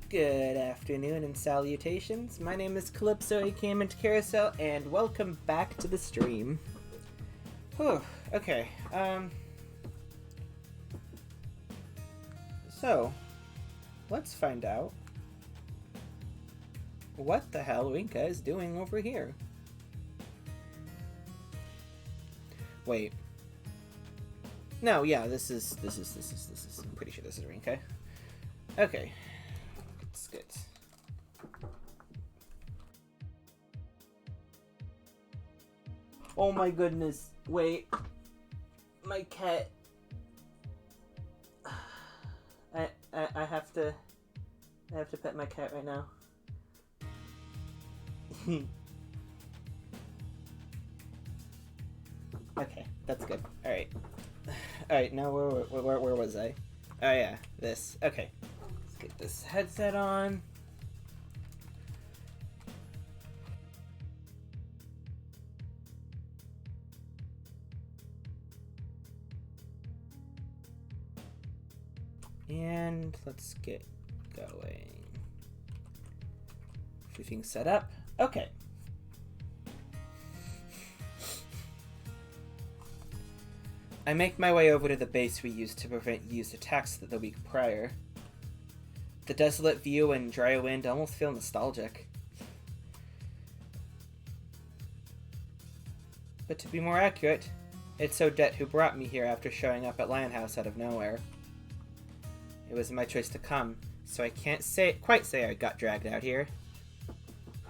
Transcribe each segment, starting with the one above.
Good afternoon and salutations. My name is Calypso, aka Mint Carousel, and welcome back to the stream. Whew, okay, so, let's find out what the hell Rinka is doing over here. Wait. No, yeah, this is, I'm pretty sure this is Rinka. Okay. It's good. Oh my goodness. Wait. My cat. I have to pet my cat right now. Okay, that's good. Alright. Alright, now where was I? Oh yeah, this. Okay. Let's get this headset on. And let's get going. Everything's set up. Okay. I make my way over to the base we used to prevent used attacks the week prior. The desolate view and dry wind almost feel nostalgic. But to be more accurate, it's Odette who brought me here after showing up at Lionhouse out of nowhere. It was my choice to come, so I can't quite say I got dragged out here.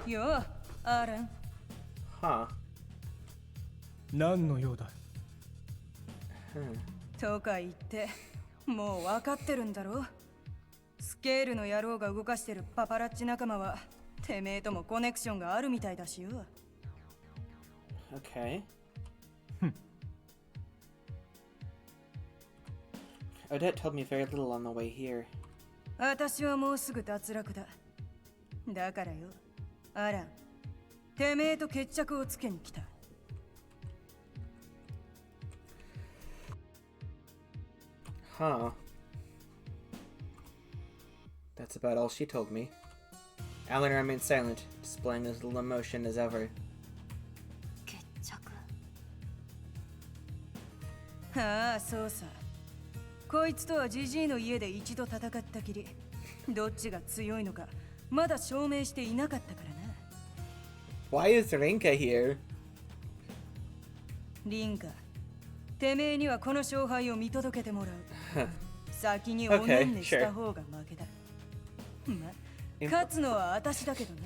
Yo, Aaron. Huh. 何の用だ とか言ってもう分かってるんだろ。スケールの野郎が動かしてるパパラッチ仲間はてめえともコネクションがあるみたいだしよ。Okay. Odette told me very little on the way here. 私はもうすぐ脱落だ。だからよ、アラン、てめえと決着をつけに来た。Huh. That's about all she told me. Alan remained silent, displaying as little emotion as ever. 決着。ああ、そうさ。こいつとはジジイの家で一度戦ったきり、どっちが強いのかまだ証明していなかったからな。Why is Rinka here? リンカ、てめえにはこの勝敗を見届けてもらう。先におねんねした方が負けだ。ま、勝つのは私だけどな。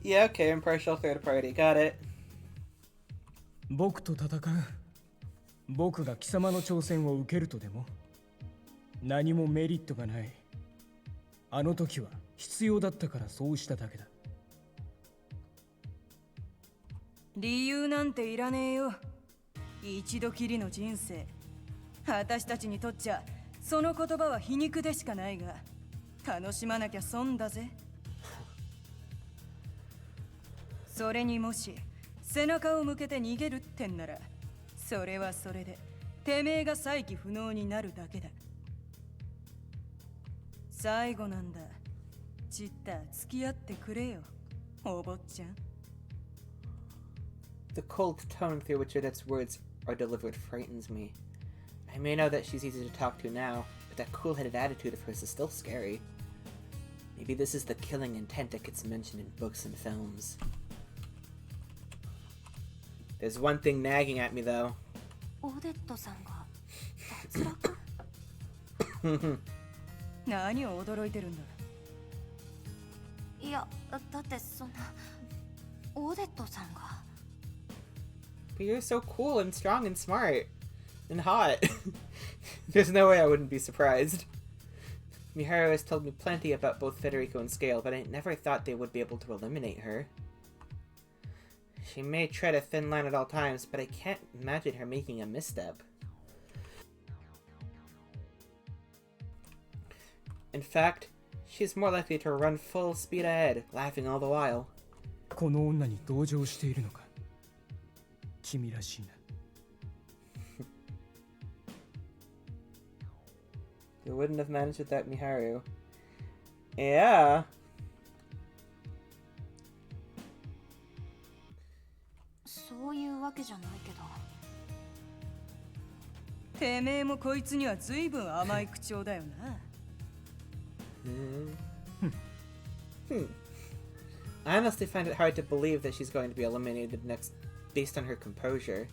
Yeah, okay, impartial third party, got it. 僕と戦う僕が貴様の挑戦を受けるとでも何もメリットがない。あの時は必要だったからそうしただけだ。理由なんていらねえよ。一度きりの人生。私たちにとっちゃその言葉は皮肉でしかないが、楽しまなきゃ損だぜ。それにもし背中を向けて逃げるってんなら、それはそれでてめえが再起不能になるだけだ。最後なんだ。ちった付き合ってくれよ、お坊ちゃん。The cold tone through which Odette's words are delivered frightens me. I may know that she's easy to talk to now, but that cool-headed attitude of hers is still scary. Maybe this is the killing intent that gets mentioned in books and films. There's one thing nagging at me, though. Odette さんが脱落何を驚いてるんだ。いや、だってそんなオーデットさんが But you're so cool and strong and smart. And hot. There's no way I wouldn't be surprised. Miharu has told me plenty about both Federico and Scale, but I never thought they would be able to eliminate her. She may tread a thin line at all times, but I can't imagine her making a misstep. In fact, she's more likely to run full speed ahead, laughing all the while. この女に同情しているのか君らしいな。They wouldn't have managed without Miharu. Yeah. そういうわけじゃないけど。てめえもこいつには随分甘い口調だよな。I honestly find it hard to believe that she's going to be eliminated next based on her composure.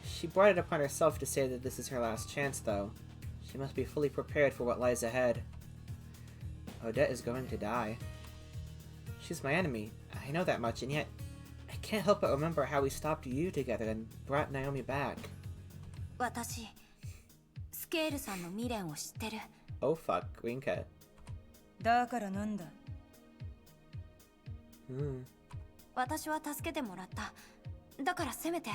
She brought it upon herself to say that this is her last chance, though. She must be fully prepared for what lies ahead. Odette is going to die. She's my enemy. I know that much, and yet I can't help but remember how we stopped you together and brought Naomi back. 私、スケールさんの未練を知ってる。Oh fuck, Rinka. だからなんだ。私は助けてもらった。だからせめて。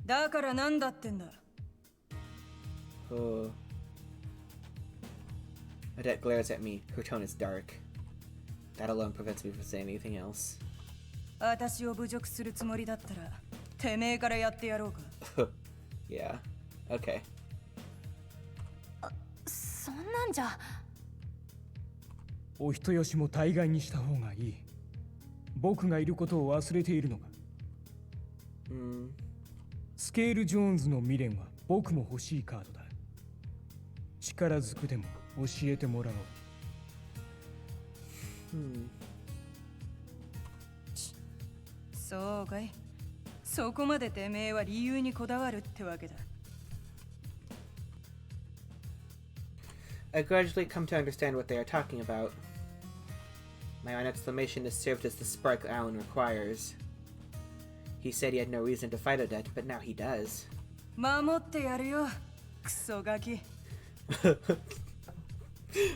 だからなんだってんだ。Oh. Odette glares at me. Her tone is dark. That alone prevents me from saying anything else. 私を侮辱するつもりだったら、てめえからやってやろうか。Yeah. Okay. そんなんじゃ。お人よしも大概にした方がいい。僕がいることを忘れているのか。スケール・ジョーンズの未練は僕も欲しいカードだ。力ずくでも教えてもらおう。そうかい。そこまでてめえは理由にこだわるってわけだ。I gradually come to understand what they are talking about. My own exclamation has served as the spark Alan requires. He said he had no reason to fight Odette, but now he does. 守ってやるよ、クソガキ。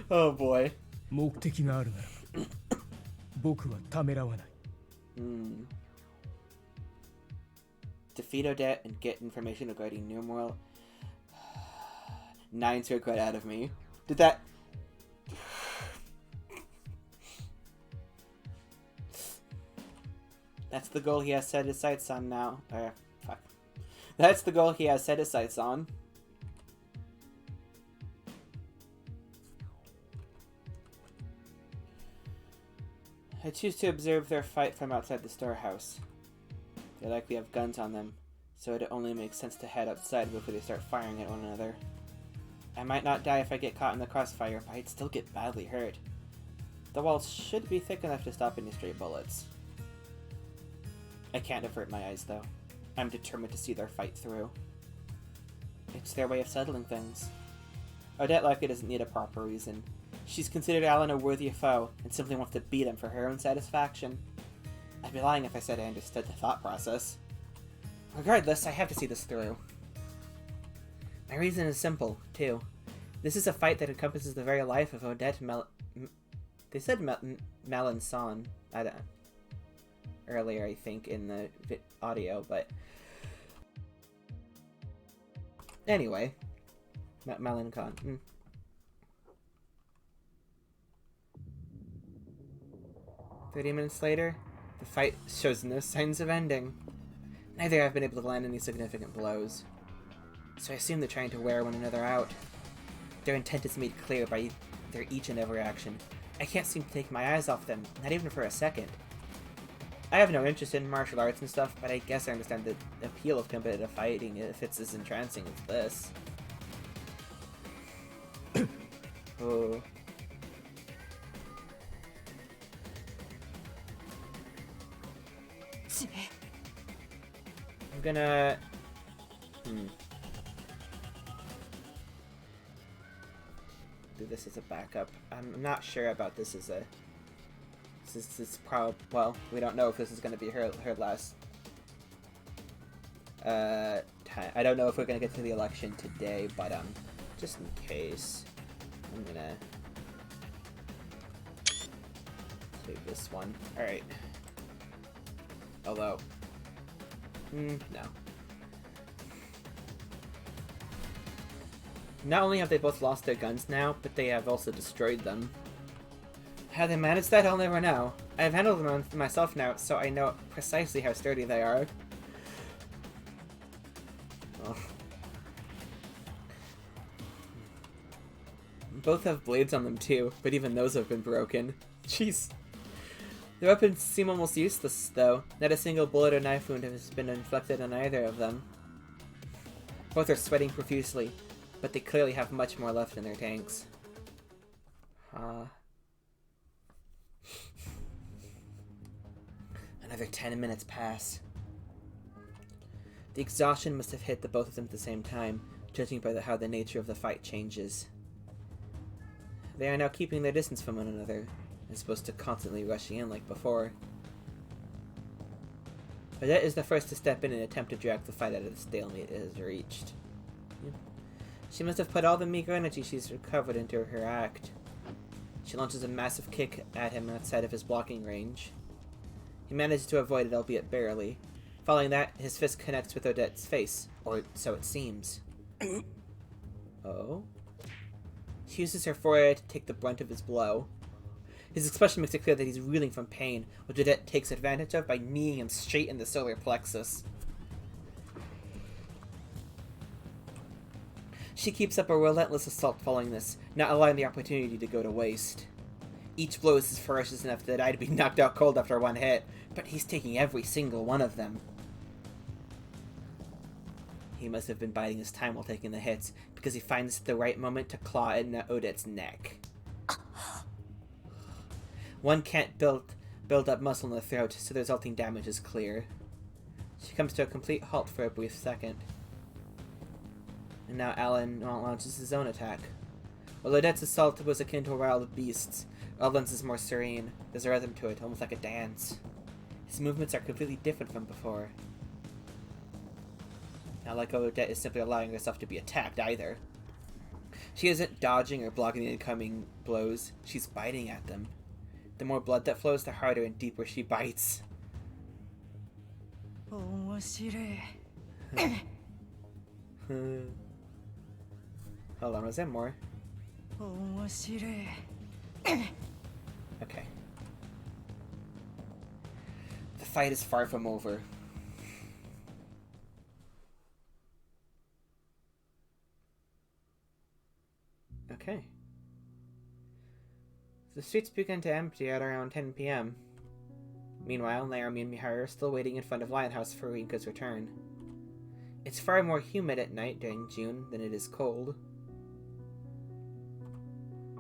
Oh boy. 目的があるなら僕はためらわない。Defeat Odette and get information regarding New Moral. Nine's regret out of me. Did that... That's the goal he has set his sights on now. Fuck. That's the goal he has set his sights on. I choose to observe their fight from outside the storehouse. They likely have guns on them, so it only makes sense to head outside before they start firing at one another. I might not die if I get caught in the crossfire, but I'd still get badly hurt. The walls should be thick enough to stop any stray bullets. I can't avert my eyes, though. I'm determined to see their fight through. It's their way of settling things. Odette likely doesn't need a proper reason. She's considered Alan a worthy foe, and simply wants to beat him for her own satisfaction. I'd be lying if I said I understood the thought process. Regardless, I have to see this through. My reason is simple, too. This is a fight that encompasses the very life of Odette They said Melanson earlier, I think, in the audio, but... Anyway. Melancon. 30 minutes later, the fight shows no signs of ending. Neither have been able to land any significant blows. So I assume they're trying to wear one another out. Their intent is made clear by their each and every action. I can't seem to take my eyes off them, not even for a second. I have no interest in martial arts and stuff, but I guess I understand the appeal of competitive fighting if it's as entrancing as this. Oh. I'm gonna... do this as a backup. I'm not sure about this as a... This is probably... Well, we don't know if this is gonna be her last... time. I don't know if we're gonna get to the election today, but, just in case, I'm gonna... save this one. Alright. Although... no. Not only have they both lost their guns now, but they have also destroyed them. How they managed that, I'll never know. I've handled them myself now, so I know precisely how sturdy they are. Oh. both have blades on them too, but even those have been broken. Jeez. The weapons seem almost useless, though. Not a single bullet or knife wound has been inflicted on either of them. Both are sweating profusely, but they clearly have much more left in their tanks. Another 10 minutes pass. The exhaustion must have hit the both of them at the same time, judging by how the nature of the fight changes. They are now keeping their distance from one another, as opposed to constantly rushing in like before. Odette is the first to step in and attempt to drag the fight out of the stalemate it has reached. She must have put all the meager energy she's recovered into her act. She launches a massive kick at him outside of his blocking range. He manages to avoid it, albeit barely. Following that, his fist connects with Odette's face, or so it seems. Oh? She uses her forehead to take the brunt of his blow. His expression makes it clear that he's reeling from pain, which Odette takes advantage of by kneeing him straight in the solar plexus. She keeps up a relentless assault following this, not allowing the opportunity to go to waste. Each blow is ferocious enough that I'd be knocked out cold after one hit, but he's taking every single one of them. He must have been biding his time while taking the hits, because he finds the right moment to claw in Odette's neck. One can't build up muscle in the throat, so the resulting damage is clear. She comes to a complete halt for a brief second. And now Alan launches his own attack. While Odette's assault was akin to a wild beast's, Alan's is more serene. There's a rhythm to it, almost like a dance. His movements are completely different from before. Not like Odette is simply allowing herself to be attacked either. She isn't dodging or blocking the incoming blows, she's biting at them. The more blood that flows, the harder and deeper she bites. Hold on, was there more? Okay. The fight is far from over. Okay. The streets begin to empty at around 10 p.m. Meanwhile, Naomi and Miharu are still waiting in front of Lionhouse for Rinka's return. It's far more humid at night during June than it is cold.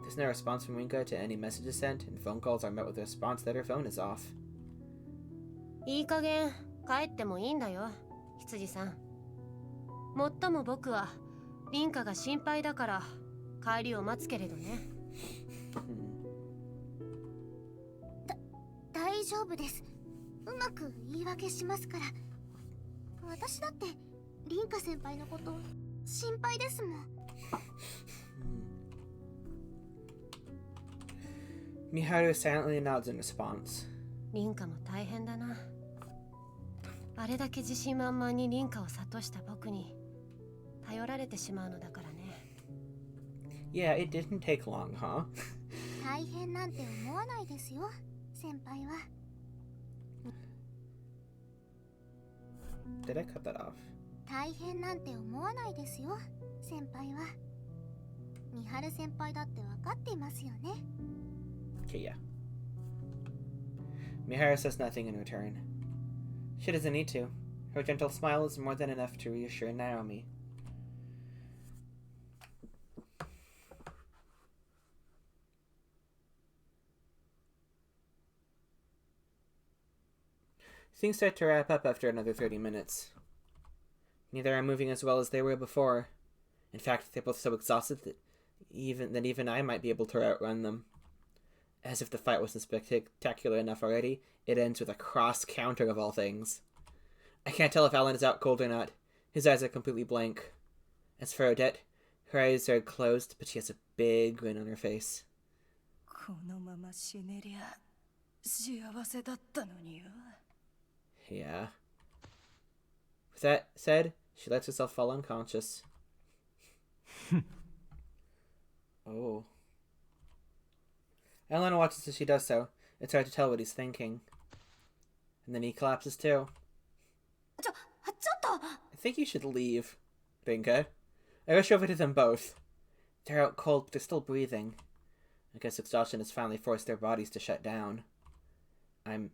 There's no response from Rinka to any messages sent, and phone calls are met with a response that her phone is off. いい加減帰ってもいいんだよ、羊さん。もっとも僕はリンカが心配だから帰りを待つけれどね。大丈夫です。うまく言い訳しますから。私だってリンカ先輩のこと心配ですもん。Miharu silently nods in response. リンカも大変だな。あれだけ自信満々にリンカを諭した僕に頼られてしまうのだからね。Yeah, it didn't take long, huh? 大変なんて思わないですよ、先輩は。Did I cut that off? 大変なんて思わないですよ、先輩は。三春先輩だって分かっていますよね。Okay, yeah. Miharu says nothing in return. She doesn't need to. Her gentle smile is more than enough to reassure Naomi. Things start to wrap up after another 30 minutes. Neither are moving as well as they were before. In fact, they're both so exhausted that even I might be able to outrun them. As if the fight wasn't spectacular enough already, it ends with a cross-counter of all things. I can't tell if Alan is out cold or not. His eyes are completely blank. As for Odette, her eyes are closed, but she has a big grin on her face. Yeah. With that said, she lets herself fall unconscious. Oh. Alan watches as she does so. It's hard to tell what he's thinking. And then he collapses too. I think you should leave, Rinka. I rush over to them both. They're out cold, but they're still breathing. I guess exhaustion has finally forced their bodies to shut down. I'm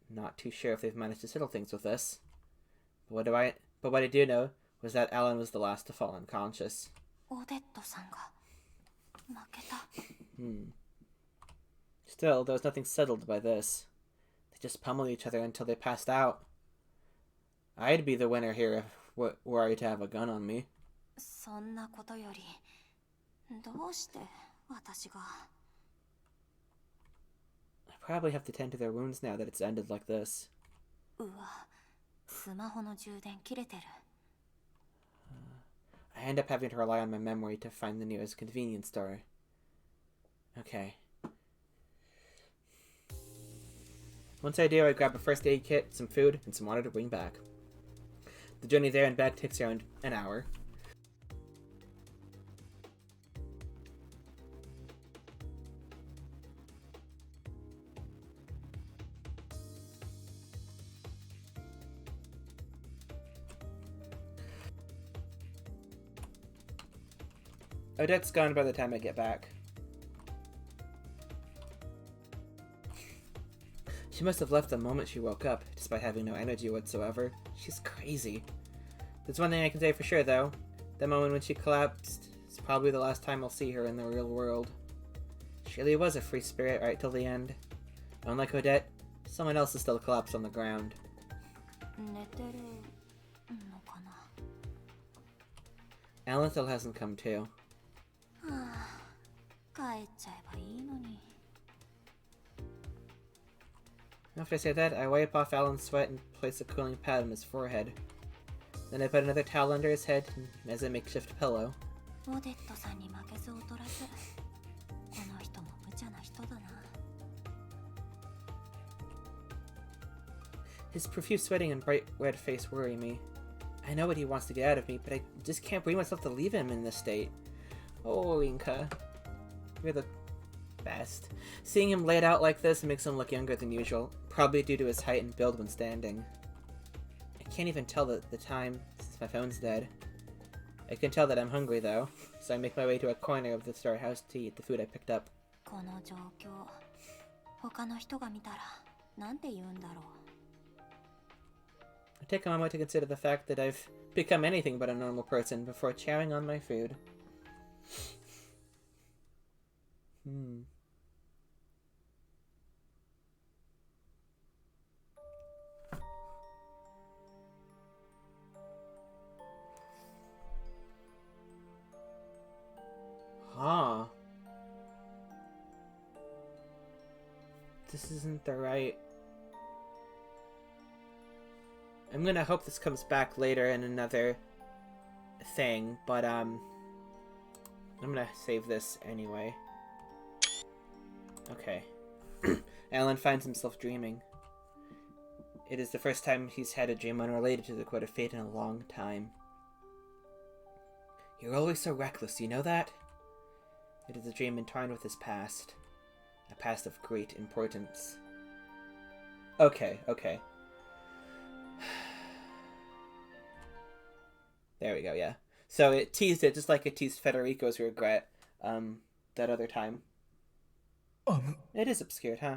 not too sure if they've managed to settle things with this. But what I do know was that Alan was the last to fall unconscious. Still, there was nothing settled by this. They just pummeled each other until they passed out. I'd be the winner here if were I to have a gun on me. I probably have to tend to their wounds now that it's ended like this. I end up having to rely on my memory to find the nearest convenience store. Okay. Once I do, I grab a first aid kit, some food, and some water to bring back. The journey there and back takes around an hour. Odette's gone by the time I get back. She must have left the moment she woke up, despite having no energy whatsoever. She's crazy. There's one thing I can say for sure, though. That moment when she collapsed is probably the last time I'll see her in the real world. She really was a free spirit right till the end. Unlike Odette, someone else is still collapsed on the ground. Alan still hasn't come to. After I say that, I wipe off Alan's sweat and place a cooling pad on his forehead. Then I put another towel under his head as a makeshift pillow. His profuse sweating and bright red face worry me. I know what he wants to get out of me, but I just can't bring myself to leave him in this state. Oh, Rinka. You're the best. Seeing him laid out like this makes him look younger than usual, probably due to his height and build when standing. I can't even tell the time since my phone's dead. I can tell that I'm hungry though, so I make my way to a corner of the storehouse to eat the food I picked up. I take a moment to consider the fact that I've become anything but a normal person before chowing on my food. Huh. This isn't the right... I'm gonna hope this comes back later in another thing, but I'm gonna save this anyway. Okay. Alan finds himself dreaming. It is the first time he's had a dream unrelated to the Court of Fate in a long time. You're always so reckless, you know that? It is a dream entwined with his past. A past of great importance. Okay. There we go, yeah. So it teased it, just like it teased Federico's regret, that other time. It is obscured, huh?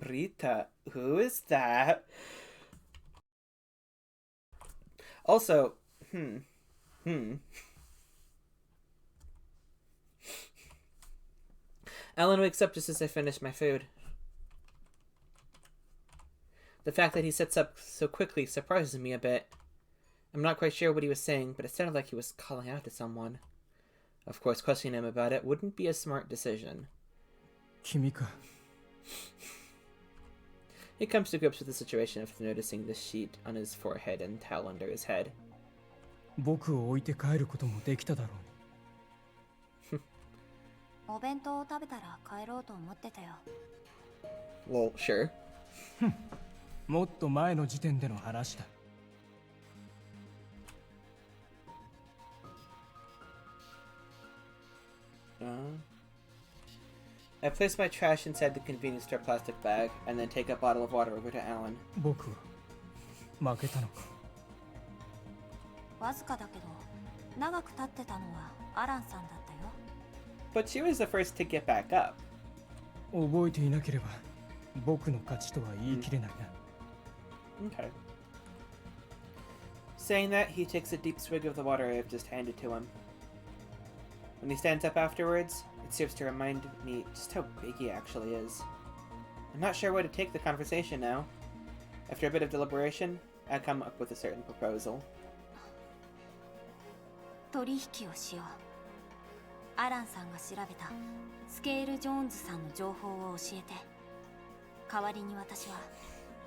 Rita. Who is that? Also, Alan wakes up just as I finish my food. The fact that he sits up so quickly surprises me a bit. I'm not quite sure what he was saying, but it sounded like he was calling out to someone. Of course, questioning him about it wouldn't be a smart decision. Kimika. He comes to grips with the situation after noticing the sheet on his forehead and towel under his head. 僕を置いて帰ることもできただろう。お弁当を食べたら帰ろうと思ってたよ。Well, sure. もっと前の時点での話だ。I place my trash inside the convenience store plastic bag and then take a bottle of water over to Alan. 僕は負けたのか。わずかだけど長く経ってたのはアランさんだったよ。 But she was the first to get back up. 覚えていなければ僕の勝ちとは言い切れないな。Okay. Saying that, he takes a deep swig of the water I have just handed to him. When he stands up afterwards, it serves to remind me just how big he actually is. I'm not sure where to take the conversation now. After a bit of deliberation, I come up with a certain proposal. 取引をしよう。アランさんが調べたスケール・ジョーンズさんの情報を教えて、代わりに私は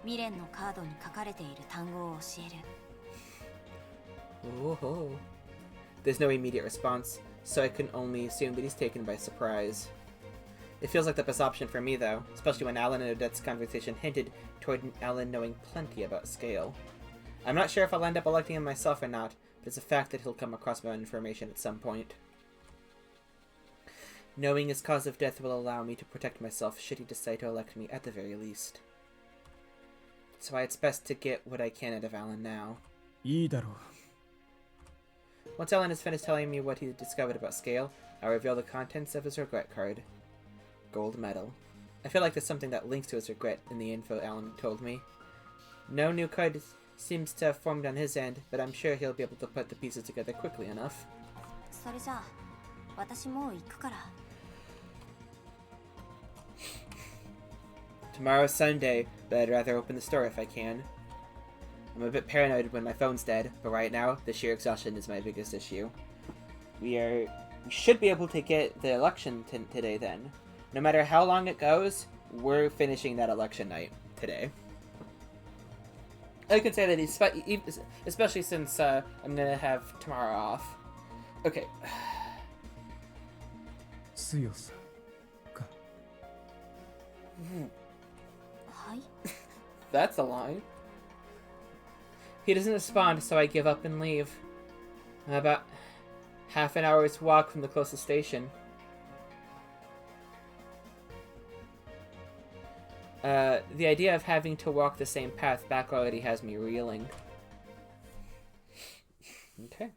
未練のカードに書かれている単語を教える。Oh. There's no immediate response, so I can only assume that he's taken by surprise. It feels like the best option for me, though, especially when Alan and Odette's conversation hinted toward Alan knowing plenty about Scale. I'm not sure if I'll end up electing him myself or not, but it's a fact that he'll come across my information at some point. Knowing his cause of death will allow me to protect myself should he decide to elect me at the very least. That's why it's best to get what I can out of Alan now. いいだろう。 Once Alan has finished telling me what he discovered about Scale, I'll reveal the contents of his regret card. Gold medal. I feel like there's something that links to his regret in the info Alan told me. No new card seems to have formed on his end, but I'm sure he'll be able to put the pieces together quickly enough. それじゃあ私もう行くから。 Tomorrow's Sunday, but I'd rather open the store if I can. I'm a bit paranoid when my phone's dead, but right now, the sheer exhaustion is my biggest issue. We should be able to get the election today then. No matter how long it goes, we're finishing that election night today. I can say that especially since I'm gonna have tomorrow off. Okay. 強さか。はい。 That's a line. He doesn't respond, so I give up and leave. About half an hour's walk from the closest station. The idea of having to walk the same path back already has me reeling. Okay.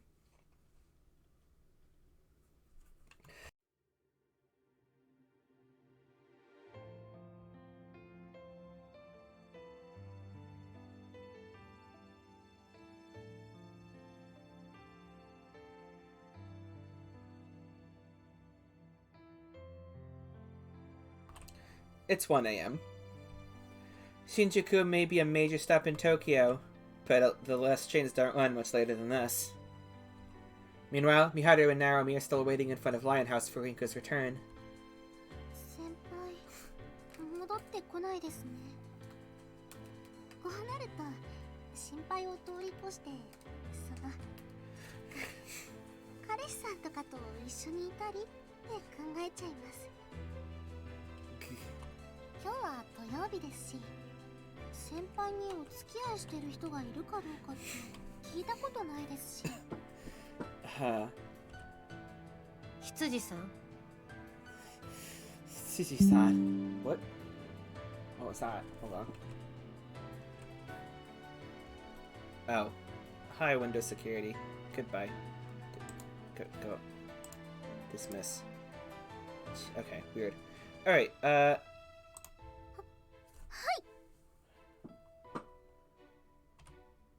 It's 1 a.m. Shinjuku may be a major stop in Tokyo, but the last trains don't run much later than this. Meanwhile, Miharu and Naomi are still waiting in front of Lion House for Rinka's return. 先輩、戻ってこないですね。ご離れた心配を通り越して、彼氏さんとかと一緒にいたりって考えちゃいます。今日は土曜日ですし、先輩にお付き合いしてる人がいるかどうかって聞いたことないですし。羊さん。Sissy-san. What? What was that? Hold on. Oh. Hi, Windows Security. Goodbye. Go. Dismiss. Okay, weird. Alright,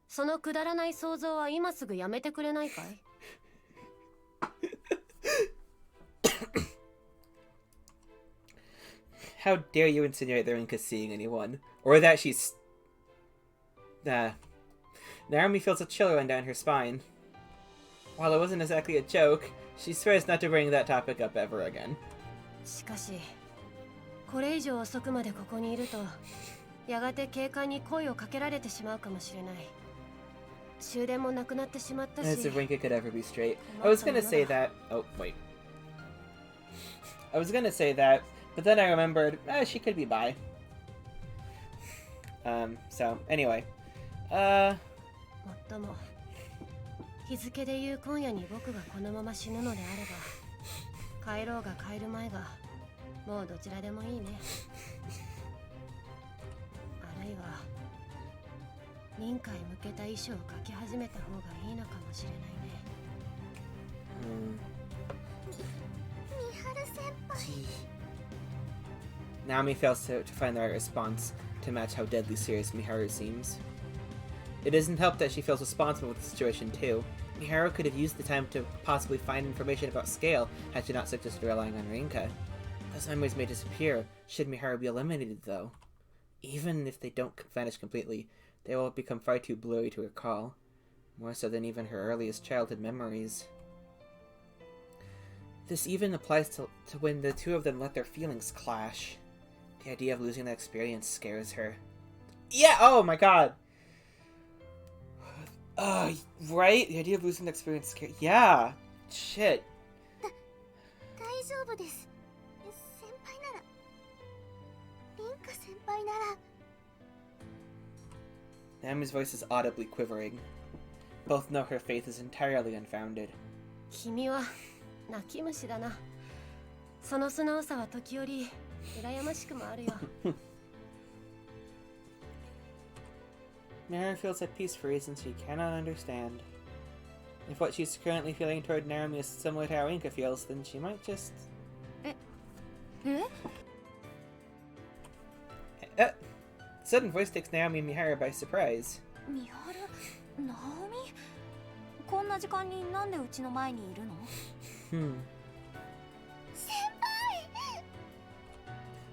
そのくだらない想像は今すぐやめてくれないかい？ How dare you insinuate that Rinka's seeing anyone? Or that she's... Naomi feels a chill run down her spine. While it wasn't exactly a joke, she swears not to bring that topic up ever again. しかし、これ以上遅くまでここにいると、やがて警官に声をかけられてしまうかもしれない。終電もなくなってしまったし。 As if Rinka could ever be straight. I was gonna say that... Oh, wait. I was gonna say that, but then I remembered, she could be bi. So, anyway. もっとも、日付で言う今夜に僕がこのまま死ぬのであれば、帰ろうが帰る前が、もうどちらでもいいね。あるいは、臨海向けた遺書を書き始めた方がいいのかもしれないね。Naomi fails to find the right response to match how deadly serious Miharu seems. It doesn't help that she feels responsible with the situation too. Miharu could have used the time to possibly find information about Scale had she not suggested relying on Rinka. Those memories may disappear should Miharu be eliminated though. Even if they don't vanish completely, they will become far too blurry to recall. More so than even her earliest childhood memories. This even applies to when the two of them let their feelings clash. The idea of losing that experience scares her. Yeah, oh my god! Right? The idea of losing the experience scares... Yeah! Shit. 大丈夫です。先輩なら。リンカ先輩なら。Naomi's voice is audibly quivering. Both know her faith is entirely unfounded. 君は泣き虫だな。その素直さは時折羨ましくもあるよ。Naomi feels at peace for reasons she cannot understand. If what she's currently feeling toward Naomi is similar to how Rinka feels, then she might just... Sudden voice takes Naomi and Miharu by surprise. ミハル、ナオミ、こんな時間になんでうちの前にいるの？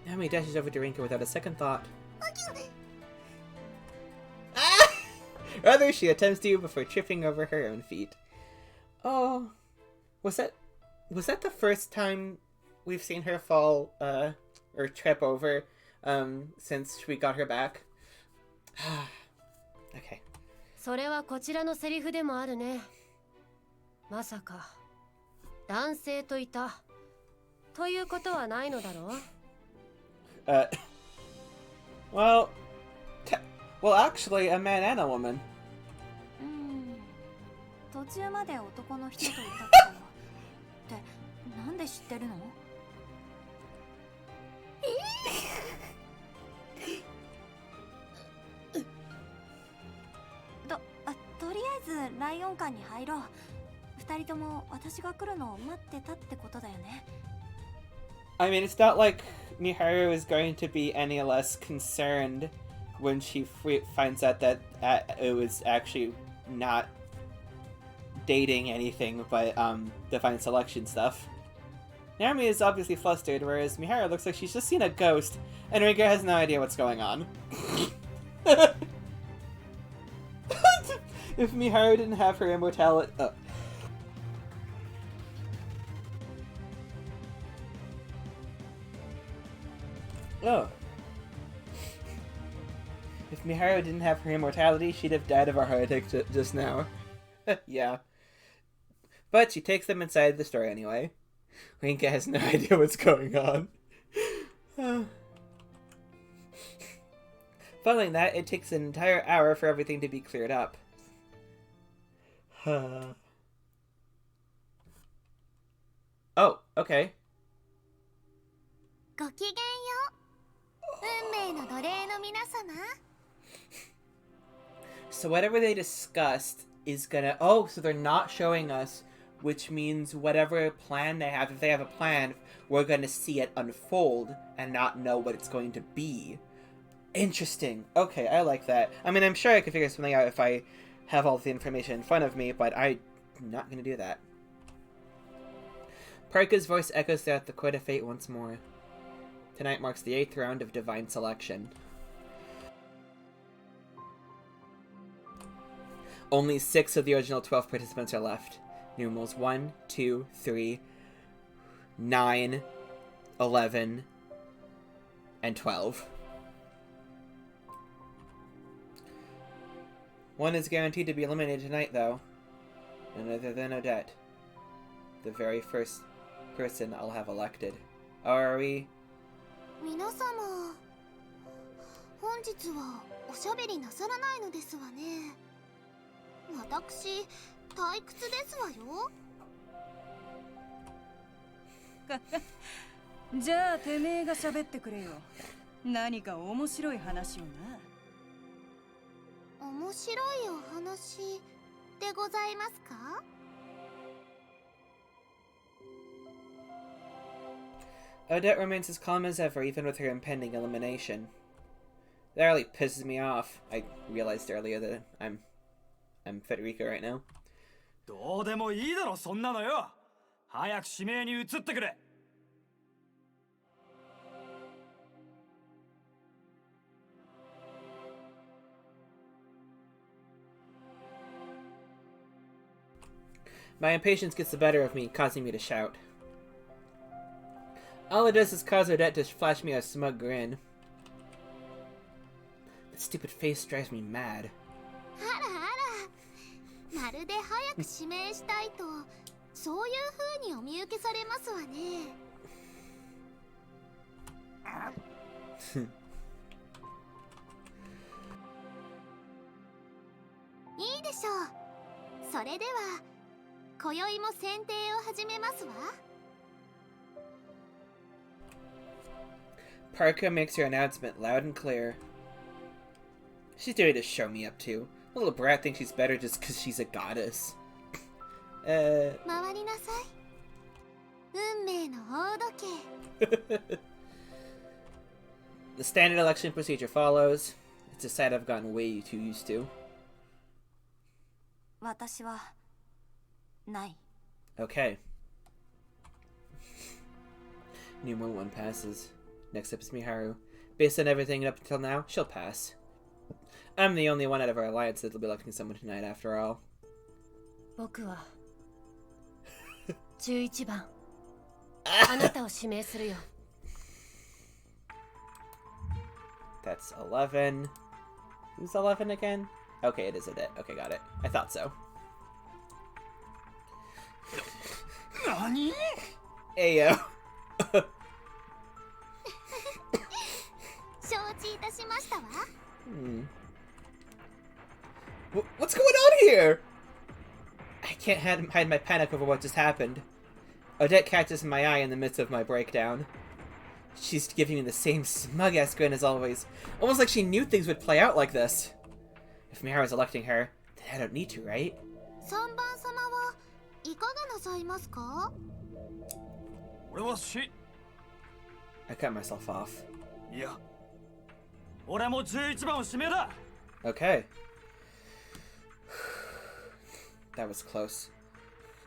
Naomi dashes over to Rinka without a second thought. Rather, she attempts to before tripping over her own feet. Oh, was that the first time we've seen her fall, or trip over, since we got her back? Okay. それはこちらのセリフでもあるね。まさか男性といたということはないのだろう？ Well, actually, a man and a woman. 途中まで男の人といたけどってなんで知ってるの？とりあえずライオン館に入ろう。二人とも私が来るのを待ってたってことだよね。I mean, it's not like Miharu is going to be any less concerned when she finds out that it was actually not dating anything but divine selection stuff. Naomi is obviously flustered, whereas Miharu looks like she's just seen a ghost, and Rinka has no idea what's going on. If Miharu didn't have her immortality... If Miharu didn't have her immortality, she'd have died of a heart attack just now. Yeah. But she takes them inside the store anyway. Rinka has no idea what's going on. Following that, it takes an entire hour for everything to be cleared up. Oh, okay. ごきげんよう。運命の奴隷の皆様。 So whatever they discussed is gonna... Oh, so they're not showing us, which means whatever plan they have, if they have a plan, we're gonna see it unfold and not know what it's going to be. Interesting. Okay, I like that. I mean, I'm sure I could figure something out if I have all the information in front of me, but I'm not gonna do that. Parka's voice echoes throughout the Court of Fate once more. Tonight marks the 8th round of Divine Selection. Only 6 of the original 12 participants are left. Numerals 1, 2, 3, 9, 11, and 12. One is guaranteed to be eliminated tonight, though. None other than Odette. The very first person I'll have elected. Are we? 皆様、本日はおしゃべりなさらないのですわね。私、退屈ですわよ。じゃあてめえが喋ってくれよ。何か面白い話をな。面白いお話でございますか？ Odette remains as calm as ever, even with her impending elimination. That really pisses me off. I realized earlier that I'm Federico right now. どうでもいいだろそんなのよ。早く指名に移ってくれ。My impatience gets the better of me, causing me to shout. All it does is cause Odette to flash me a smug grin. That stupid face drives me mad. あらあら、まるで早く指名したいとそういう風にお見受けされますわね。いいでしょう。それでは今宵も選定を始めますわ。Parka makes her announcement loud and clear. She's doing to show me up too. The little brat thinks she's better just because she's a goddess. 回りなさい。運命の大時計。The standard election procedure follows. It's a sight I've gotten way too used to. 私はない。 Okay. Numeral 1 passes. Next up is Miharu. Based on everything up until now, she'll pass. I'm the only one out of our alliance that'll be electing someone tonight after all. 僕は11番あなたを指名するよ。 That's 11. Who's 11 again? Okay, it is Odette. Okay, got it. I thought so. 何？ Ayo. 承知いたしましたわ。 What's going on here? I can't hide my panic over what just happened. Odette catches my eye in the midst of my breakdown. She's giving me the same smug-ass grin as always, almost like she knew things would play out like this. If Miharu's electing her, then I don't need to, right? 3番様はいかがなさいますか？俺はし、 I cut myself off. いや、俺も11番を指名だ。 Okay. That was close.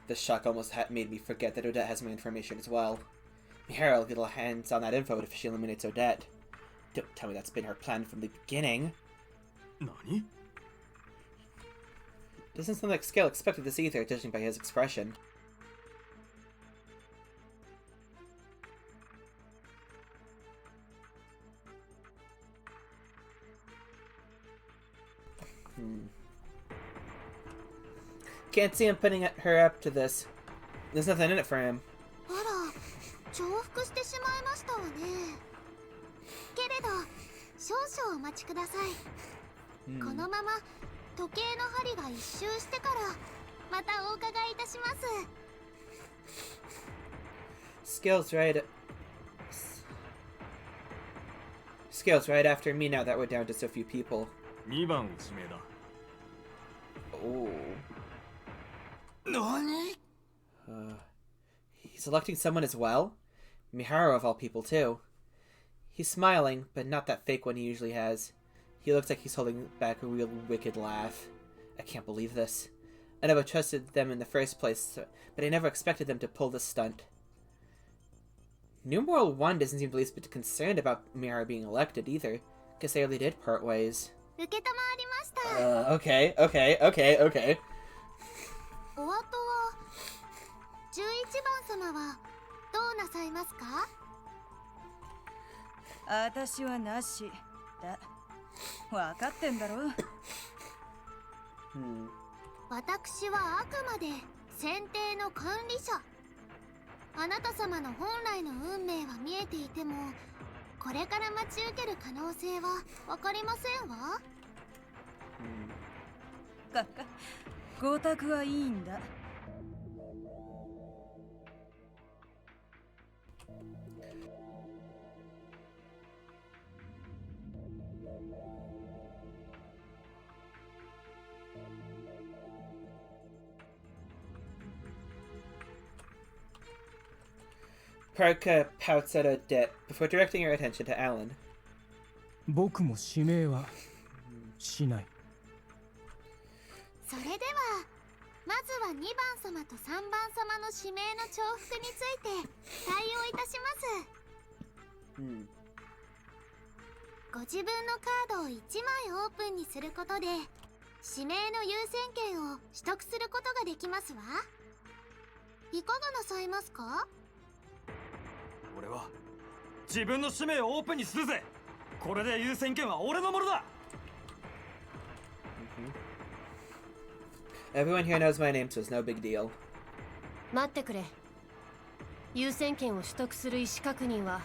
This shock almost made me forget that Odette has my information as well. Miharu will get her hands on that info if she eliminates Odette. Don't tell me that's been her plan from the beginning. 何？ Doesn't sound like Scale expected this either, judging by his expression. Can't see him putting her up to this. There's nothing in it for him. あら、重複してしまいましたわね。けれど、少々お待ちください。このまま時計の針が一周してからまたお伺いいたします。Scales right after me now that we're down to so few people. 2番を指名だ。 Oh. 何？ He's electing someone as well? Miharu of all people, too. He's smiling, but not that fake one he usually has. He looks like he's holding back a real wicked laugh. I can't believe this. I never trusted them in the first place, but I never expected them to pull this stunt. Numeral 1 doesn't seem the least bit concerned about Miharu being elected either. Guess they really did part ways. 受けたまわりました。Okay. お後は11番様はどうなさいますか？私はなしだ。分かってんだろ。私はあくまで選定の管理者。あなた様の本来の運命は見えていても、これから待ち受ける可能性は分かりませんわ。ごたくはいいんだ。Parka pouts at Odette before directing her attention to Alan. 僕も指名はしない。それではまずは2番様と3番様の指名の重複について対応いたします。ご自分のカードを1枚オープンにすることで指名の優先権を取得することができますわ。いかがなさいますか？俺は自分の使命をオープンにするぜ。これで優先権は俺のものだ。Everyone here knows my name, so it's no big deal. 待ってくれ。優先権を取得する意思確認は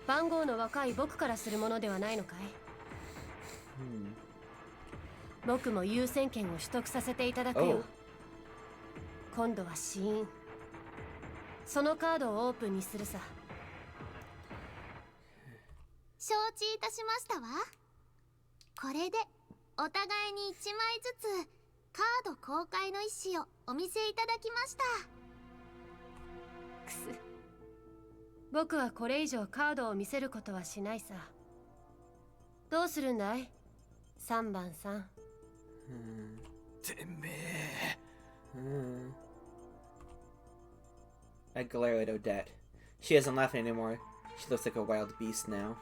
番号の若い僕からするものではないのかい？僕も優先権を取得させていただくよ。今度は死因。そのカードをオープンにするさ。承知いたしましたわ。これでお互いに1枚ずつカード公開の意思をお見せいただきました。くす。僕はこれ以上カードを見せることはしないさ。どうするんだい ?3 番さん。てめえ。I glare at Odette. She isn't laughing anymore. She looks like a wild beast now.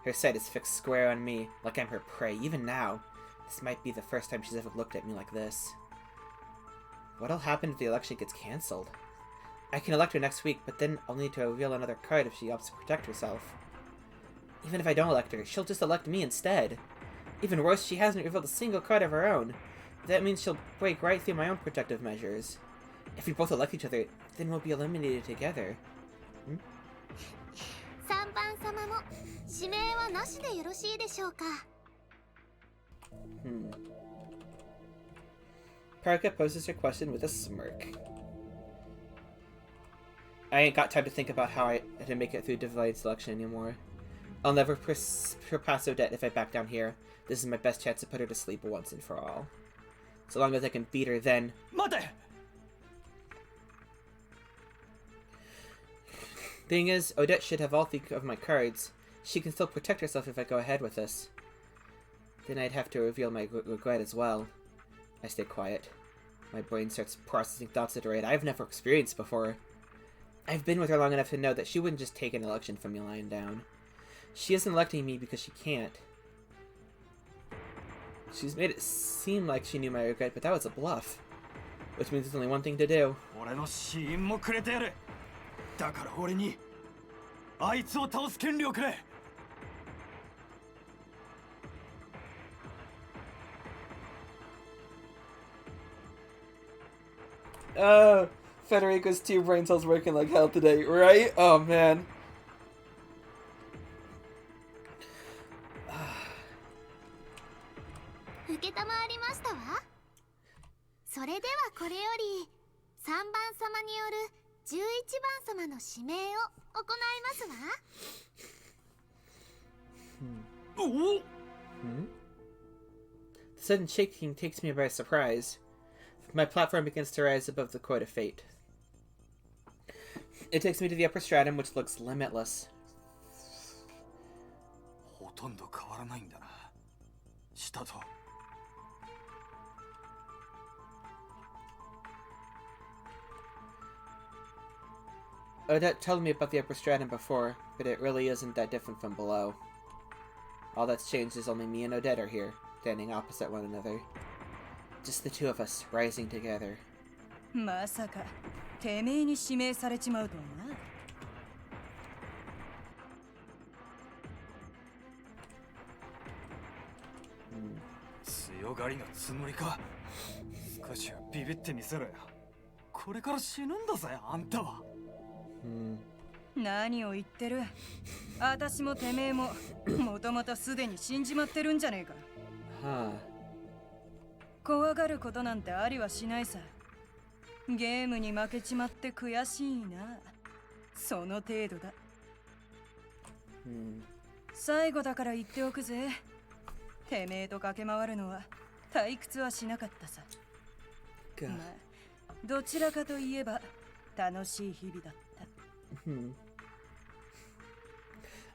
Her sight is fixed square on me, like I'm her prey. Even now, this might be the first time she's ever looked at me like this. What'll happen if the election gets cancelled? I can elect her next week, but then I'll need to reveal another card if she opts to protect herself. Even if I don't elect her, she'll just elect me instead. Even worse, she hasn't revealed a single card of her own. That means she'll break right through my own protective measures. If we both elect each other, then we'll be eliminated together. 3番様も指名はなしでよろしいでしょうか？ Parka poses her question with a smirk. I ain't got time to think about how I to make it through Divide Selection anymore. I'll never surpass Odette if I back down here. This is my best chance to put her to sleep once and for all. So long as I can beat her, then... 待て! Thing is, Odette should have all 3 of my cards. She can still protect herself if I go ahead with this. Then I'd have to reveal my regret as well. I stay quiet. My brain starts processing thoughts at a rate I've never experienced before. I've been with her long enough to know that she wouldn't just take an election from me lying down. She isn't electing me because she can't. She's made it seem like she knew my regret, but that was a bluff. Which means there's only one thing to do. 俺の死因もくれてやる。だから俺にあいつを倒す権利をくれ。Federico's 2 brain cells working like hell today, right? Oh man. 承りましたわ。それではこれより3番様による11番様の指名を行いますわ。おお The sudden shaking takes me by surprise. My platform begins to rise above the court of fate. It takes me to the upper stratum, which looks limitless. ほとんど変わらないんだな。下と。Odette told me about the upper stratum before, but it really isn't that different from below. All that's changed is only me and Odette are here, standing opposite one another. Just the 2 of us, rising together. まさかてめえに指名されちまうとはな。強がりのつもりか。少しはビビってみせろよ。これから死ぬんだぜ、あんたは。何を言ってる。私もてめえももともとすでに死んじまってるんじゃねえか。怖がることなんてありはしないさ。ゲームに負けちまって悔しいな。その程度だ。最後だから言っておくぜ。てめえと駆け回るのは退屈はしなかったさ。まあ、どちらかといえば楽しい日々だった。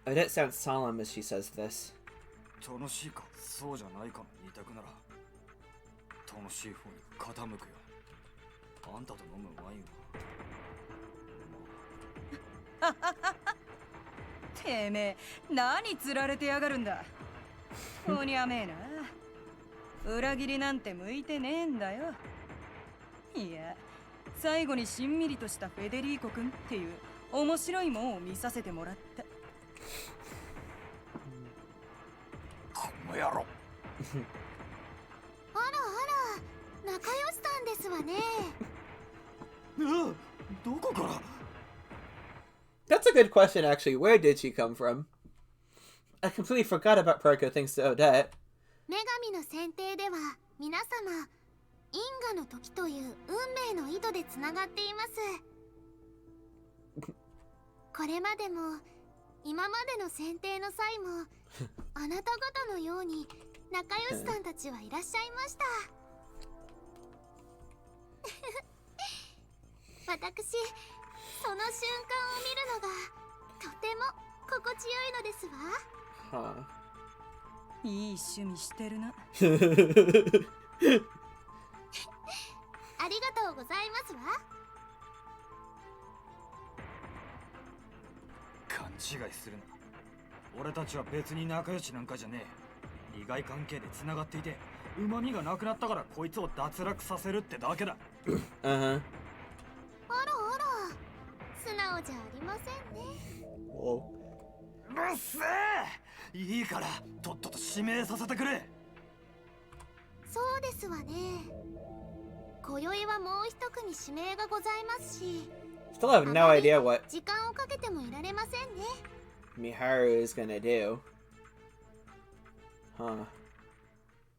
Odette sounds solemn as she says this. 楽しいかそうじゃないかの二択なら楽しい方に傾くよ。あんたと飲むワインはてめえ何釣られてやがるんだ。ほにゃめえな。裏切りなんて向いてねえんだよ。いや最後にしんみりとしたフェデリーコ君っていう面白いもんを見させてもらった。この野郎あらあら、仲良しさんですわね。どこから That's a good question, actually. Where did she come from? I completely forgot about Perko thanks to Odette. 女神の選定では皆様因果の時という運命の井戸でつながっています。これまでも今までの選定の際もあなた方のように仲良しさんたちはいらっしゃいました。私その瞬間を見るのがとても心地よいのですわ。いい趣味してるな。ありがとうございますわ。勘違いするな。俺たちは別に仲良しなんかじゃねえ。利害関係で繋がっていて旨味がなくなったからこいつを脱落させるってだけだ。あらあら、素直じゃありませんね。うっせえ。いいからとっとと指名させてくれ。そうですわね。今宵はもう一組指名がございますし Still have no idea what 時間をかけてもいられませんね。 Miharu is gonna do.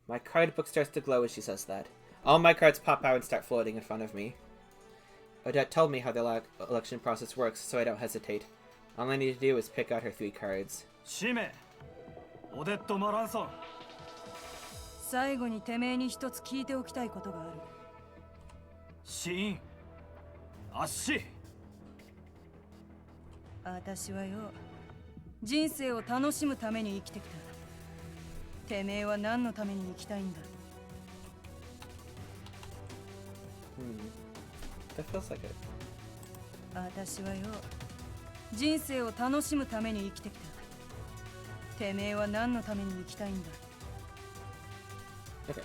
My card book starts to glow as she says that. All my cards pop out and start floating in front of me. Odette told me how the election process works, so I don't hesitate. All I need to do is pick out her 3 cards. 指名オデット・マランソン。最後にてめえに一つ聞いておきたいことがある。シーンアッシー。私はよ人生を楽しむために生きてきた。てめえは何のために生きたいんだ。That feels like it. 私はよ人生を楽しむために生きてきた。てめえは何のために生きたいんだ。Okay.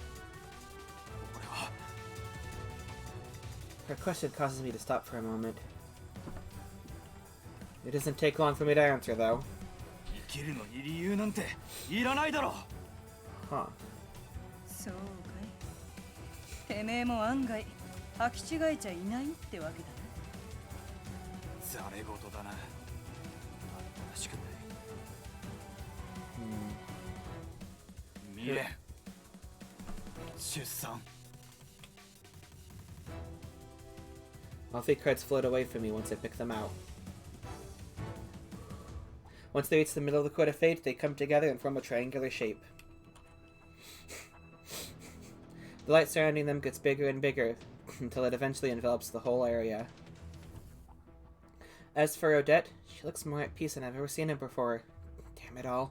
Her question causes me to stop for a moment. It doesn't take long for me to answer, though. 生きるのに理由なんていらないだろ。Huh. そうかい。てめえも案外履き違えちゃいないってわけだな。ざれ事だな。あったらしくない。未練出産。 All 3 cards float away from me once I pick them out. Once they reach the middle of the Court of Fate, they come together and form a triangular shape. The light surrounding them gets bigger and bigger, until it eventually envelops the whole area. As for Odette, she looks more at peace than I've ever seen her before. Damn it all.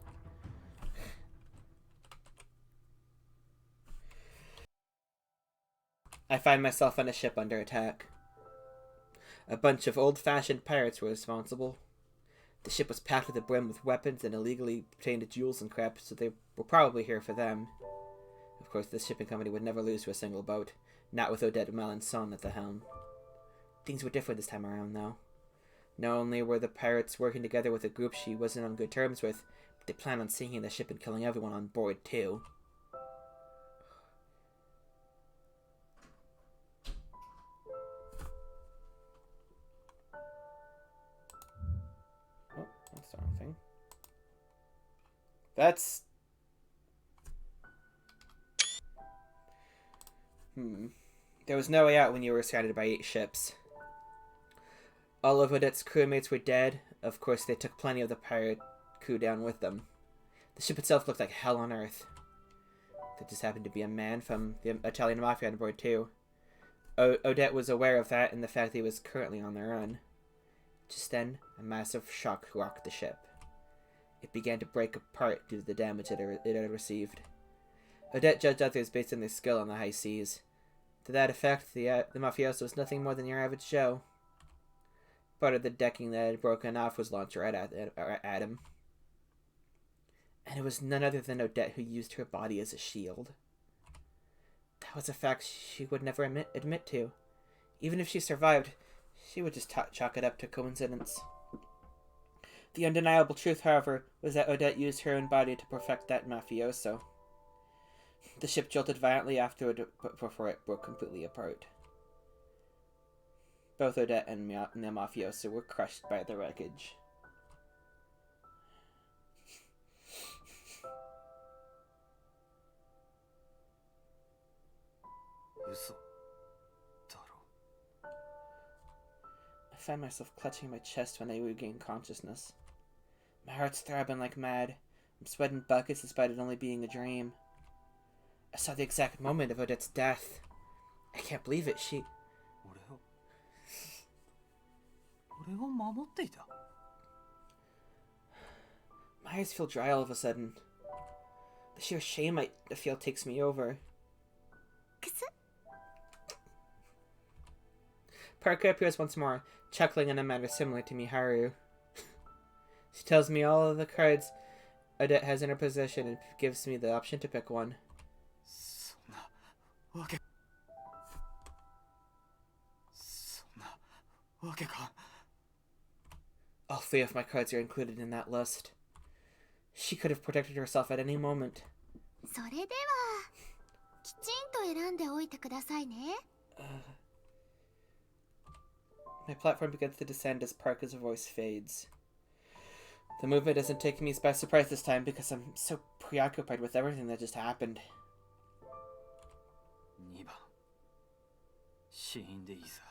I find myself on a ship under attack. A bunch of old-fashioned pirates were responsible. The ship was packed to the brim with weapons and illegally obtained jewels and crap, so they were probably here for them. Of course, this shipping company would never lose to a single boat, not with Odette Malenson at the helm. Things were different this time around, though. Not only were the pirates working together with a group she wasn't on good terms with, but they planned on sinking the ship and killing everyone on board, too. Oh, that's the wrong thing. That's... There was no way out when you were surrounded by 8 ships. All of Odette's crewmates were dead. Of course, they took plenty of the pirate crew down with them. The ship itself looked like hell on earth. There just happened to be a man from the Italian Mafia on board, too. Odette was aware of that and the fact that he was currently on the run. Just then, a massive shock rocked the ship. it began to break apart due to the damage it had received. Odette judged others based on their skill on the high seas. To that effect, the mafioso was nothing more than your average Joe. Part of the decking that had broken off was launched right at him. And it was none other than Odette who used her body as a shield. That was a fact she would never admit to. Even if she survived, she would just chalk it up to coincidence. The undeniable truth, however, was that Odette used her own body to perfect that mafioso. The ship jolted violently before it broke completely apart. Both Odette and the mafioso were crushed by the wreckage. I found myself clutching my chest when I regained consciousness. My heart's throbbing like mad. I'm sweating buckets despite it only being a dream. I saw the exact moment of Odette's death. I can't believe it. She... My eyes feel dry all of a sudden. The sheer shame I feel takes me over. Parka appears once more, chuckling in a manner similar to Miharu. She tells me all of the cards Odette has in her possession and gives me the option to pick one. All 3 of my cards are included in that list. She could have protected herself at any moment. それではきちんと選んでおいてくださいね。My platform begins to descend as Parker's voice fades. The movement doesn't take me by surprise this time because I'm so preoccupied with everything that just happened. 2番死因でいいさ。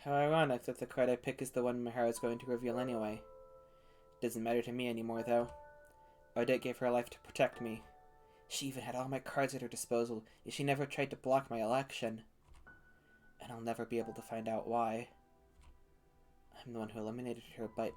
How ironic that the card I pick is the one Miharu's going to reveal anyway. Doesn't matter to me anymore, though. Odette gave her life to protect me. She even had all my cards at her disposal, yet she never tried to block my election. And I'll never be able to find out why. I'm the one who eliminated her, but...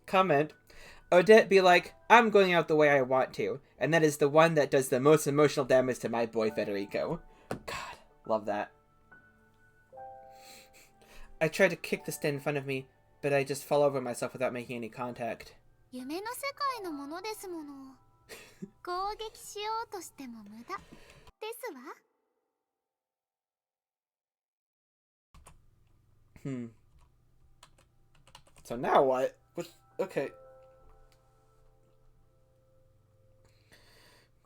Comment. Odette be like, I'm going out the way I want to, and that is the one that does the most emotional damage to my boy Federico. God, love that. I tried to kick the stand in front of me, but I just fall over myself without making any contact. 夢の世界のものですもの。攻撃しようとしても無駄ですわ。So now what? Okay.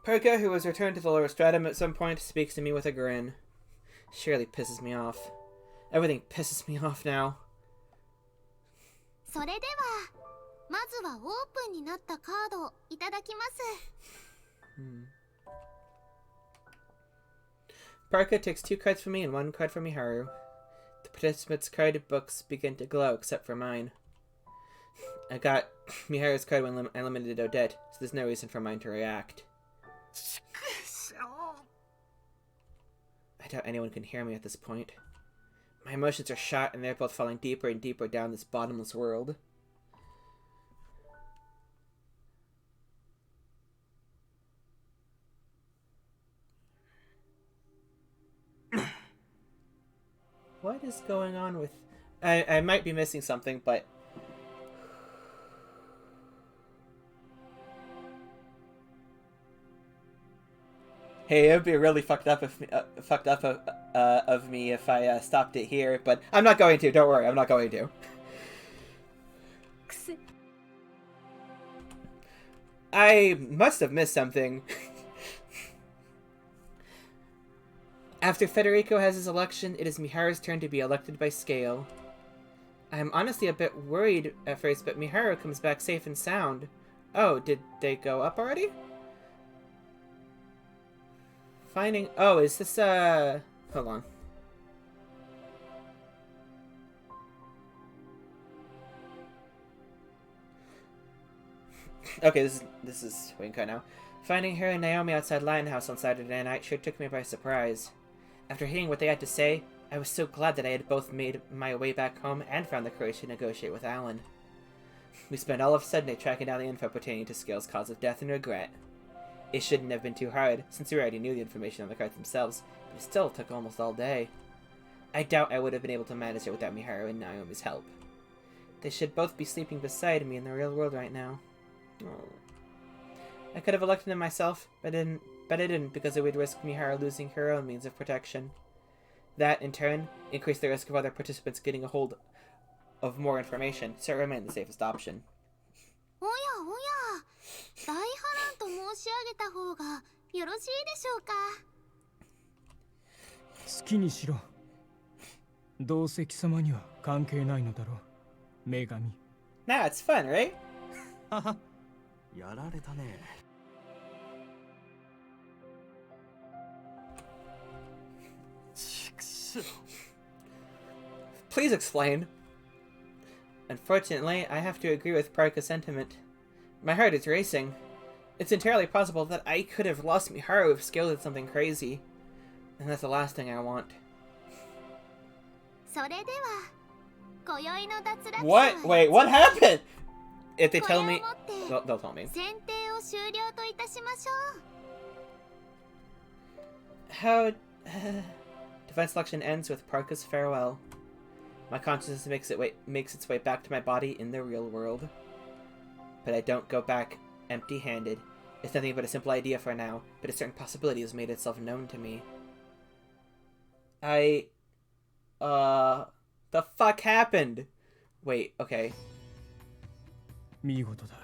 Perka, who has returned to the lower stratum at some point, speaks to me with a grin. Surely pisses me off. Everything pisses me off now. それではまずはオープンになったカードをいただきます。Parka takes 2 cards from me and 1 card from Miharu. The participants' card books begin to glow, except for mine. I got Miharu's card when I eliminated Odette, so there's no reason for mine to react. I doubt anyone can hear me at this point. My emotions are shot, and they're both falling deeper and deeper down this bottomless world. What is going on with... I might be missing something, but... Hey, it would be really fucked up of me if I stopped it here, but I'm not going to. Don't worry, I'm not going to. I must have missed something. After Federico has his election, it is Miharu's turn to be elected by scale. I'm honestly a bit worried at first, but Miharu comes back safe and sound. Oh, did they go up already? Finding... Oh, is this, hold on. Okay, this is Rinka now. Finding her and Naomi outside Lionhouse on Saturday night sure took me by surprise. After hearing what they had to say, I was so glad that I had both made my way back home and found the courage to negotiate with Alan. We spent all of Sunday tracking down the info pertaining to Scale's cause of death and regret. It shouldn't have been too hard, since we already knew the information on the cards themselves, but it still took almost all day. I doubt I would have been able to manage it without Miharu and Naomi's help. They should both be sleeping beside me in the real world right now. Oh. I could have elected them myself, but I didn't because it would risk Miharu losing her own means of protection. That, in turn, increased the risk of other participants getting a hold of more information, so it remained the safest option. おやおや、大波乱と申し上げた方がよろしいでしょうか。好きにしろ。どうせ貴様には関係ないのだろう、女神。Nah, it's fun, right? はは、やられたね。ちくしょう。Please explain. Unfortunately, I have to agree with Parka's sentiment. My heart is racing. It's entirely possible that I could have lost Miharu if Scale did something crazy. And that's the last thing I want. それでは、今宵の脱落者 What? Wait, what happened? If they tell me... They'll tell me. 選定を終了といたしましょう。 How... Divine selection ends with Parka's farewell. My consciousness makes its way back to my body in the real world. But I don't go back empty-handed. It's nothing but a simple idea for now, but a certain possibility has made itself known to me. The fuck happened? Wait, okay. 見事だ、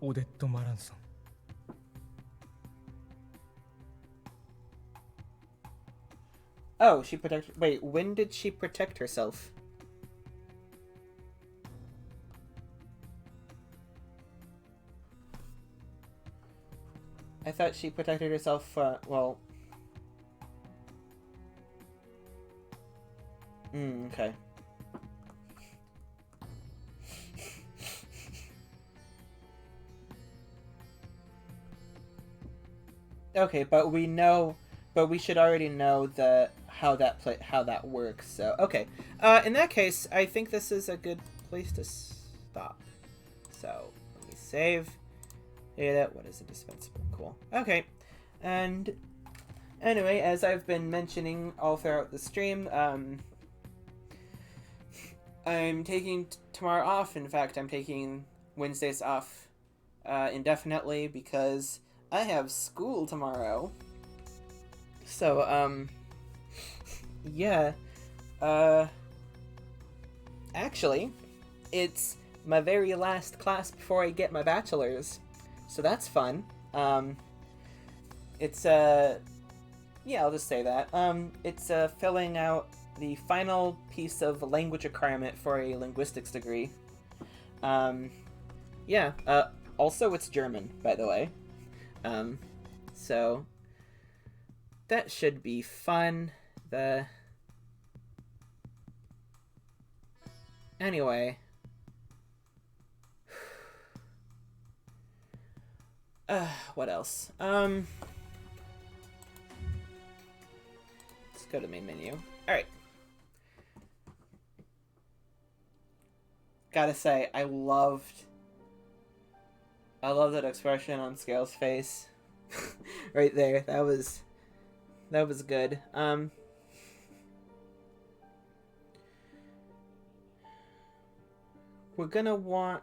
オデット・マランソン。Oh, she protected... Wait, when did she protect herself? I thought she protected herself, well... okay. Okay, but we know... But we should already know how that works, so... Okay. In that case, I think this is a good place to stop. So, let me save. What is indispensable? Cool. Okay. And... Anyway, as I've been mentioning all throughout the stream, I'm taking tomorrow off. In fact, I'm taking Wednesdays off indefinitely because I have school tomorrow. So, yeah. Actually, it's my very last class before I get my bachelor's. So that's fun. It's, yeah, I'll just say that. It's, filling out the final piece of language requirement for a linguistics degree. Yeah, also it's German, by the way. So, that should be fun. Anyway. What else? Let's go to main menu. Alright. Gotta say, I loved that expression on Scale's face. Right there. That was good. We're gonna want...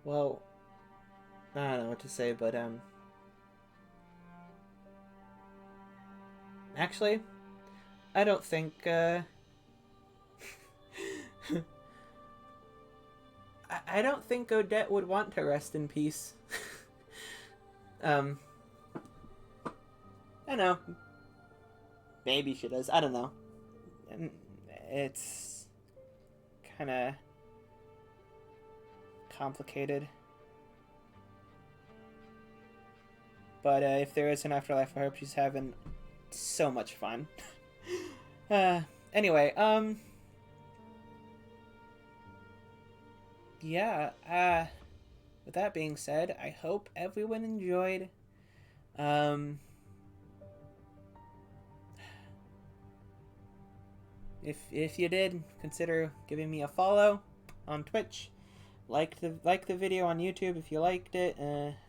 Well, I don't know what to say, but, actually, I don't think, I don't think Odette would want to rest in peace. I don't know. Maybe she does. I don't know. It's kind of complicated. But if there is an afterlife, I hope she's having so much fun. Anyway, yeah, with that being said, I hope everyone enjoyed. If you did, consider giving me a follow on Twitch. Like the video on YouTube if you liked it.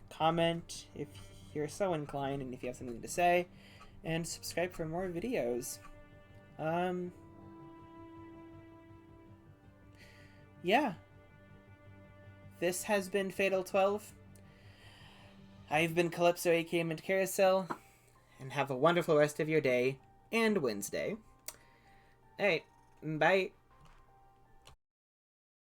Comment if you're so inclined and if you have something to say, and subscribe for more videos. Yeah. This has been Fatal 12. I've been Calypso, aka Mint Carousel, and have a wonderful rest of your day and Wednesday. Alright, bye.